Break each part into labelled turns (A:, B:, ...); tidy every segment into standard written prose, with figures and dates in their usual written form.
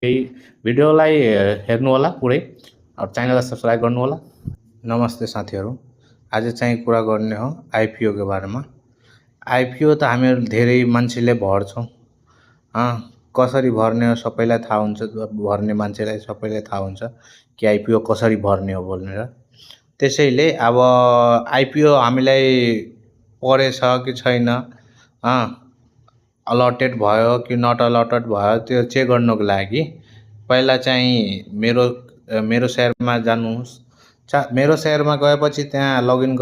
A: यही भिडियोलाई हेर्नु होला पुरै च्यानललाई सब्सक्राइब गर्नु होला। नमस्ते साथीहरू, आज चाहिँ कुरा गर्ने हो आइपिओ को बारेमा। आइपिओ त हामीहरू धेरै मान्छेले भर्छौँ, कसरी भर्ने हो सबैलाई थाहा हुन्छ। भर्ने मान्छेलाई सबैलाई थाहा हुन्छ कि आइपिओ कसरी भर्ने हो भनेर। त्यसैले अब आइपिओ हामीलाई परेछ कि छैन, अलटेड भयो कि नट अलटेड भयो त्यो चेक गर्नको लागि पहिला चाहिँ मेरो सेयरमा जानुहोस्। मेरो सेयरमा गएपछि त्यहाँ लगइन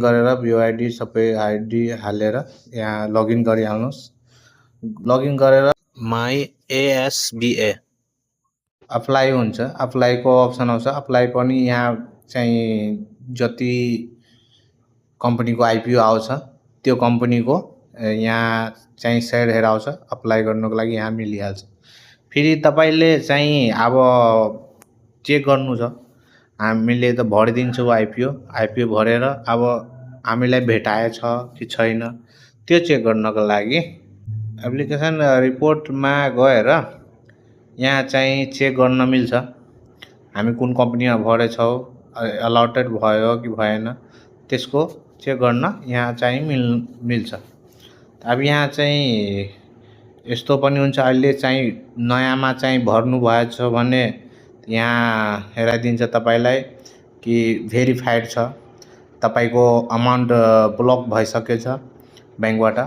A: गरेर बिओआइडी सबै आइडी हालेर यहाँ लगइन गरिहाल्नुहोस्। लगइन गरेर माई एएसबिए अप्लाई हुन्छ। अप्लाईको अप्सन आउँछ। अप्लाई पनि यहाँ चाहिँ जति कम्पनीको आइपिओ आउँछ त्यो कम्पनीको यहाँ चाहिँ सेयर हेराउँछ। अप्लाई गर्नको लागि यहाँ मिलिहाल्छ। फेरि तपाईँले चाहिँ अब चेक गर्नु छ। हामीले त भरिदिन्छौँ आइपिओ भरेर अब हामीलाई भेटाएछ कि छैन त्यो चेक गर्नको लागि एप्लिकेसन रिपोर्टमा गएर यहाँ चाहिँ चेक गर्न मिल्छ। हामी कुन कम्पनीमा भरेछौँ, अलटेड भयो कि भएन त्यसको चेक गर्न यहाँ चाहिँ मिल्छ। अब यहाँ चाहिँ यस्तो पनि हुन्छ, अहिले चाहिँ नयाँमा चाहिँ भर्नु भएछ भने यहाँ हेराइदिन्छ तपाईँलाई कि भेरिफाइड छ, तपाईँको अमाउन्ट ब्लक भइसकेछ ब्याङ्कबाट,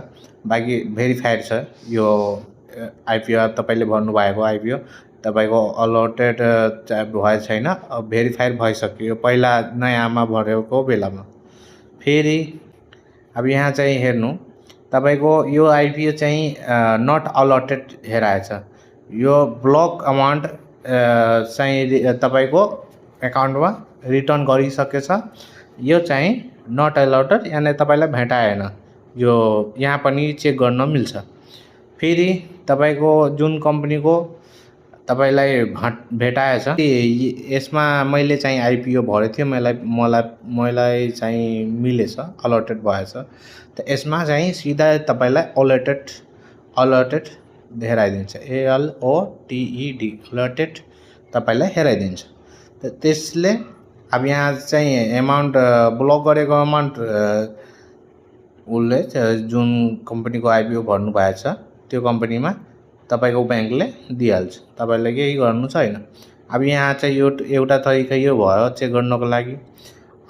A: बाँकी भेरिफाइड छ यो आइपिओ। तपाईँले भन्नुभएको आइपिओ तपाईँको अलटेड भए छैन, भेरिफाइड भइसक्यो पहिला नयाँमा भरेको बेलामा। फेरि अब यहाँ चाहिँ हेर्नु, तपाईँको यो आइपिओ चाहिँ नट अलटेड हेराएछ। यो ब्लक अमाउन्ट चाहिँ तपाईँको एकाउन्टमा रिटर्न गरिसकेछ। यो चाहिँ नट अलटेड यानि तपाईँलाई भेटाएन। यो यहाँ पनि चेक गर्न मिल्छ। फेरि तपाईँको जुन कम्पनीको तपाईँलाई भेटाएछ यसमा मैले चाहिँ आइपिओ भरेको थिएँ, मलाई चाहिँ मिलेछ, अलटेड भएछ। त यसमा चाहिँ सिधा तपाईँलाई अलटेड हेराइदिन्छ। ALOTED अलटेड तपाईँलाई हेराइदिन्छ। त त्यसले अब यहाँ चाहिँ एमाउन्ट ब्लक गरेको अमाउन्ट उसले जुन कम्पनीको आइपिओ भन्नु भएछ त्यो कम्पनीमा तपाईँको ब्याङ्कले दिइहाल्छ। तपाईँले केही गर्नु छैन। अब यहाँ चाहिँ यो एउटा तरिका यो भयो चेक गर्नको लागि।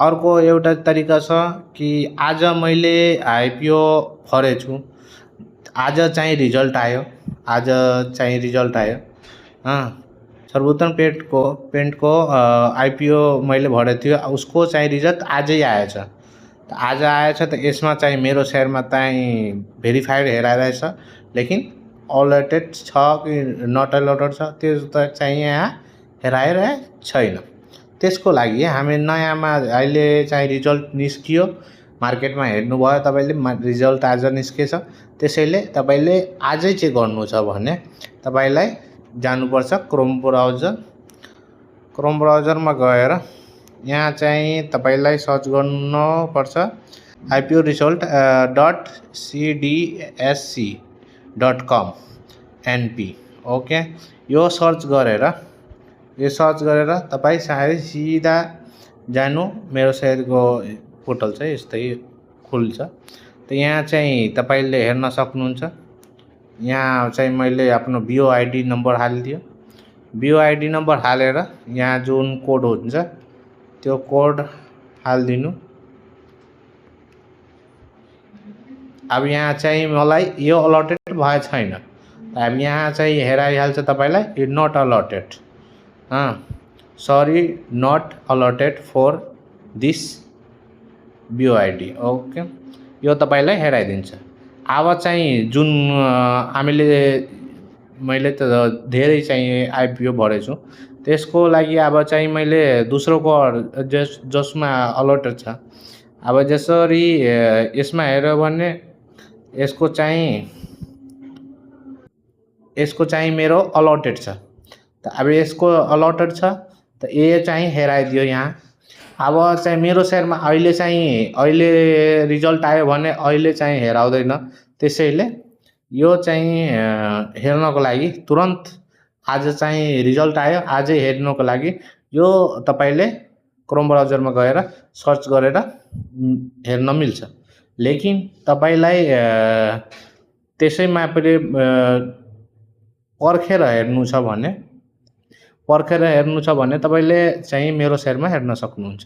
A: अर्को एउटा तरिका छ कि आज मैले आइपिओ भरेछु, आज चाहिँ रिजल्ट आयो। सर्वोत्तम पेन्टको आइपिओ मैले भरेको थियो, उसको चाहिँ रिजल्ट आजै आएछ। आज आएछ त यसमा चाहिँ मेरो सेयरमा चाहिँ भेरिफाइड हेराइरहेछ, लेकिन अलटेड छ कि नट अलटेड छ त्यो त चाहिँ यहाँ हेराइरहेको छैन। त्यसको लागि हामी नयाँमा अहिले चाहिँ रिजल्ट निस्कियो, मार्केटमा हेर्नुभयो तपाईँले, रिजल्ट आज निस्केछ। त्यसैले तपाईँले आजै चेक गर्नु छ भने तपाईँलाई जानुपर्छ क्रोम ब्राउजरमा गएर यहाँ चाहिँ तपाईँलाई सर्च गर्नुपर्छ IPO result .cdsc.com NP। Okay, यो सर्च गरेर तपाईँ सिधा जानु। मेरो सेयरको पोर्टल चाहिँ यस्तै खुल्छ। त यहाँ चाहिँ तपाईँले हेर्न सक्नुहुन्छ। यहाँ चाहिँ मैले आफ्नो बिओआइडी नम्बर हालिदियो। बिओआइडी नम्बर हालेर यहाँ जुन कोड हुन्छ त्यो कोड हालिदिनु। अब यहाँ चाहिँ मलाई यो अलटेड भए छैन। अब यहाँ चाहिँ हेराइहाल्छ तपाईँलाई यो not allotted, sorry not allotted for this BOID. Okay, यो तपाईँलाई हेराइदिन्छ। अब चाहिँ जुन मैले त धेरै चाहिँ आइपिओ भरेछु, त्यसको लागि अब चाहिँ मैले दोस्रोको जसमा अलटेड छ, अब जसरी यसमा हेऱ्यो भने यसको चाहिँ मेरो अलटेड छ। त अब यसको अलटेड छ त ये चाहिँ हेराइदियो यहाँ। अब चाहिँ मेरो सेयरमा अहिले रिजल्ट आयो भने अहिले चाहिँ हेराउँदैन। त्यसैले यो चाहिँ हेर्नको लागि तुरन्त आज चाहिँ रिजल्ट आयो, आजै हेर्नुको लागि यो तपाईँले क्रोम ब्राउजरमा गएर सर्च गरेर हेर्न मिल्छ। लेकिन तपाईँलाई त्यसैमा पनि पर्खेर हेर्नु छ भने तपाईँले चाहिँ मेरो सेयरमा हेर्न सक्नुहुन्छ।